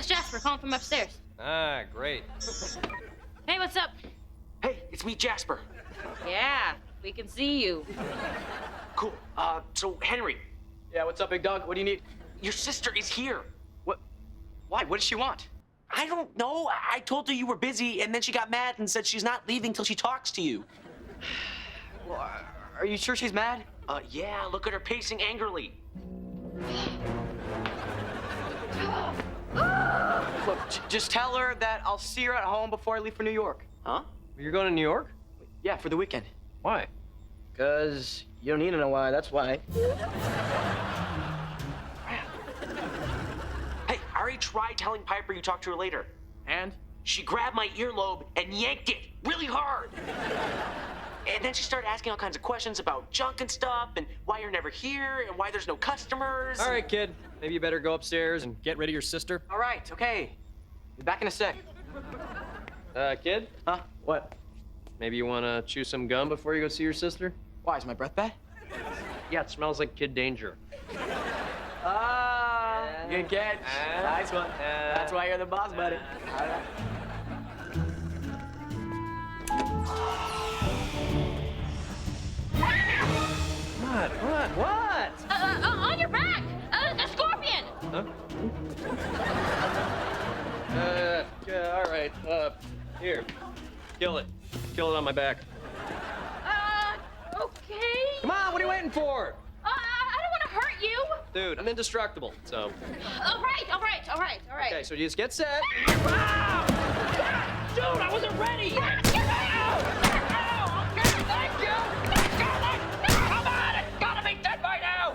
that's Jasper calling from upstairs. Ah, great. Hey, what's up? Hey, it's me, Jasper. Yeah, we can see you. Cool. So Henry, Yeah, what's up, big dog? What do you need? your sister is here. What? Why? What does she want? I don't know. I told her you were busy, and then she got mad and said she's not leaving till she talks to you. Well, are you sure she's mad? Yeah, look at her pacing angrily. Look, just tell her that I'll see her at home before I leave for New York. Huh? You're going to New York? Yeah, for the weekend. Why? 'Cause you don't need to know why, that's why. Hey, I already tried telling Piper you talked to her later. And? She grabbed my earlobe and yanked it really hard. And then she started asking all kinds of questions about junk and stuff, and why you're never here, and why there's no customers. All right, kid. Maybe you better go upstairs and get rid of your sister. All right, okay. Be back in a sec. Kid? Huh? What? Maybe you want to chew some gum before you go see your sister? Why, is my breath bad? Yeah, it smells like kid danger. Ah, good catch. Nice one. That's why you're the boss, buddy. All right. What? On your back! The scorpion! Huh? All right. Here. Kill it. Kill it on my back. Okay. Come on, what are you waiting for? I don't want to hurt you. Dude, I'm indestructible, so. All right. Okay, so you just get set. Dude, I wasn't ready. Thank you. Come on, it's gotta be dead by now!